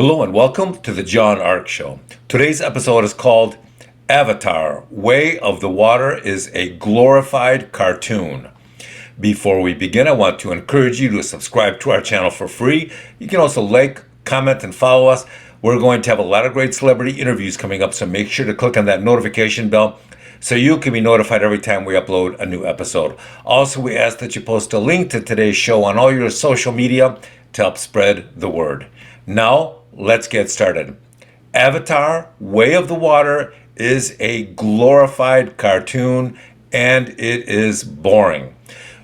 Hello and welcome to the John Ark Show. Today's episode is called Avatar, Way of the Water is a Glorified Cartoon. Before we begin, I want to encourage you to subscribe to our channel for free. You can also like, comment, and follow us. We're going to have a lot of great celebrity interviews coming up, so make sure to click on that notification bell so you can be notified every time we upload a new episode. Also, we ask that you post a link to today's show on all your social media to help spread the word. Now, let's get started. Avatar, Way of the Water is a glorified cartoon and it is boring.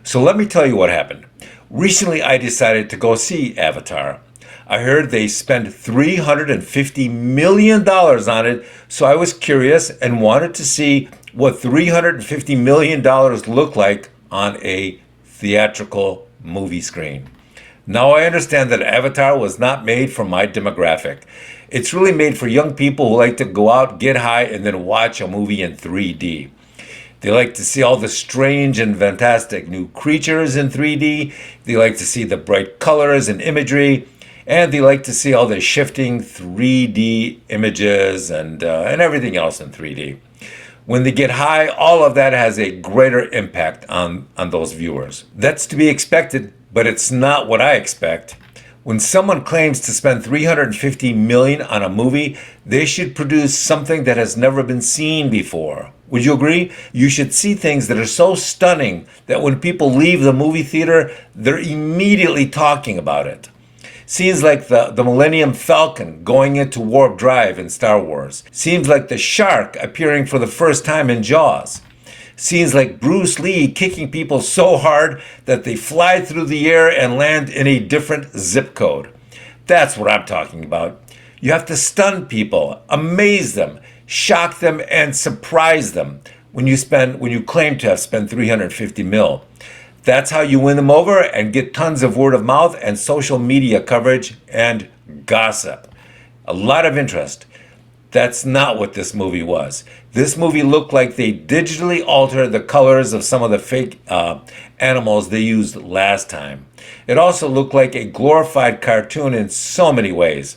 So let me tell you what happened. Recently, I decided to go see Avatar. I heard they spent $350 million on it, so I was curious and wanted to see what $350 million looked like on a theatrical movie screen. Now I understand that Avatar was not made for my demographic. It's really made for young people who like to go out, get high, and then watch a movie in 3D. They like to see all the strange and fantastic new creatures in 3D. They like to see the bright colors and imagery. And they like to see all the shifting 3D images and everything else in 3D. When they get high, all of that has a greater impact on those viewers. That's to be expected, but it's not what I expect. When someone claims to spend $350 million on a movie, they should produce something that has never been seen before. Would you agree? You should see things that are so stunning that when people leave the movie theater, they're immediately talking about it. Scenes like the Millennium Falcon going into warp drive in Star Wars. Scenes like the shark appearing for the first time in Jaws. Scenes like Bruce Lee kicking people so hard that they fly through the air and land in a different zip code. That's what I'm talking about. You have to stun people, amaze them, shock them, and surprise them when you claim to have spent $350 million. That's how you win them over and get tons of word of mouth and social media coverage and gossip. A lot of interest. That's not what this movie was. This movie looked like they digitally altered the colors of some of the fake animals they used last time. It also looked like a glorified cartoon in so many ways.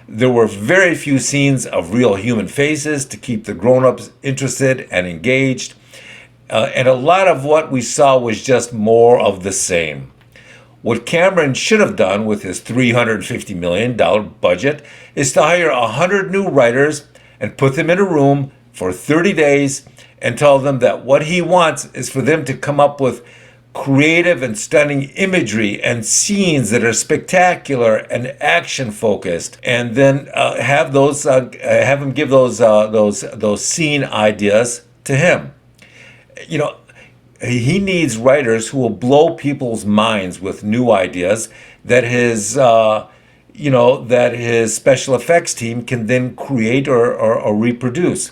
There were very few scenes of real human faces to keep the grown-ups interested and engaged. And a lot of what we saw was just more of the same. What Cameron should have done with his $350 million budget is to hire 100 new writers and put them in a room for 30 days and tell them that what he wants is for them to come up with creative and stunning imagery and scenes that are spectacular and action focused, and then have him give those scene ideas to him. You know, he needs writers who will blow people's minds with new ideas that his special effects team can then create or reproduce.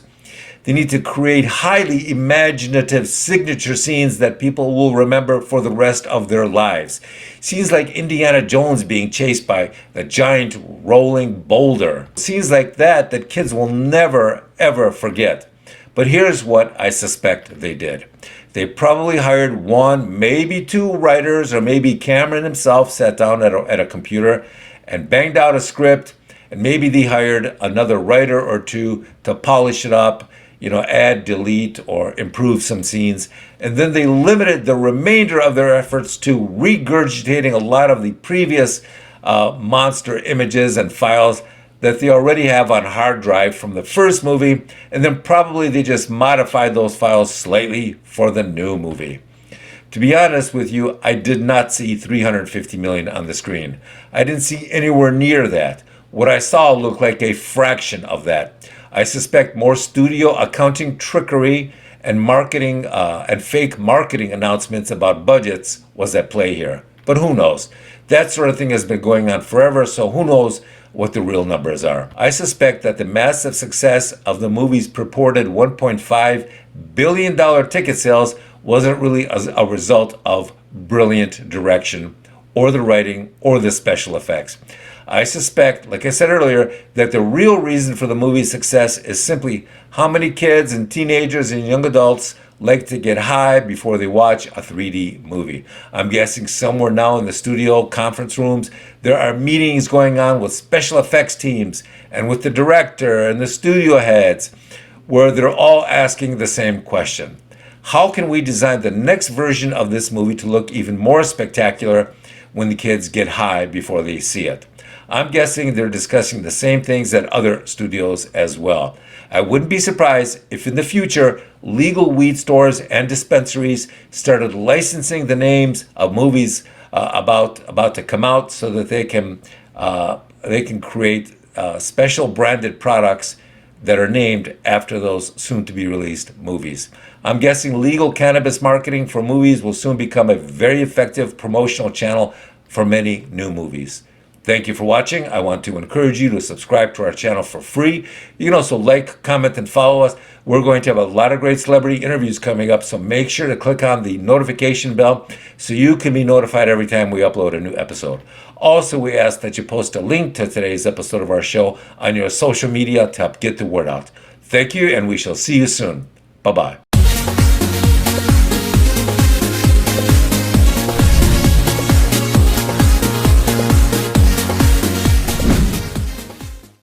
They need to create highly imaginative signature scenes that people will remember for the rest of their lives. Scenes like Indiana Jones being chased by the giant rolling boulder. Scenes like that kids will never, ever forget. But here's what I suspect they did. They probably hired one, maybe two writers, or maybe Cameron himself sat down at a computer and banged out a script, and maybe they hired another writer or two to polish it up, add, delete, or improve some scenes, and then they limited the remainder of their efforts to regurgitating a lot of the previous monster images and files that they already have on hard drive from the first movie, and then probably they just modified those files slightly for the new movie. To be honest with you, I did not see $350 million on the screen. I didn't see anywhere near that. What I saw looked like a fraction of that. I suspect more studio accounting trickery and marketing and fake marketing announcements about budgets was at play here. But who knows? That sort of thing has been going on forever, so who knows what the real numbers are. I suspect that the massive success of the movie's purported $1.5 billion ticket sales wasn't really a result of brilliant direction or the writing or the special effects. I suspect, like I said earlier, that the real reason for the movie's success is simply how many kids and teenagers and young adults like to get high before they watch a 3D movie. I'm guessing somewhere now in the studio conference rooms, there are meetings going on with special effects teams and with the director and the studio heads, where they're all asking the same question. How can we design the next version of this movie to look even more spectacular when the kids get high before they see it? I'm guessing they're discussing the same things at other studios as well. I wouldn't be surprised if in the future legal weed stores and dispensaries started licensing the names of movies about to come out, so that they can create special branded products that are named after those soon-to-be released movies. I'm guessing legal cannabis marketing for movies will soon become a very effective promotional channel for many new movies. Thank you for watching. I want to encourage you to subscribe to our channel for free. You can also like, comment, and follow us. We're going to have a lot of great celebrity interviews coming up, so make sure to click on the notification bell so you can be notified every time we upload a new episode. Also, we ask that you post a link to today's episode of our show on your social media to help get the word out. Thank you, and we shall see you soon. Bye-bye.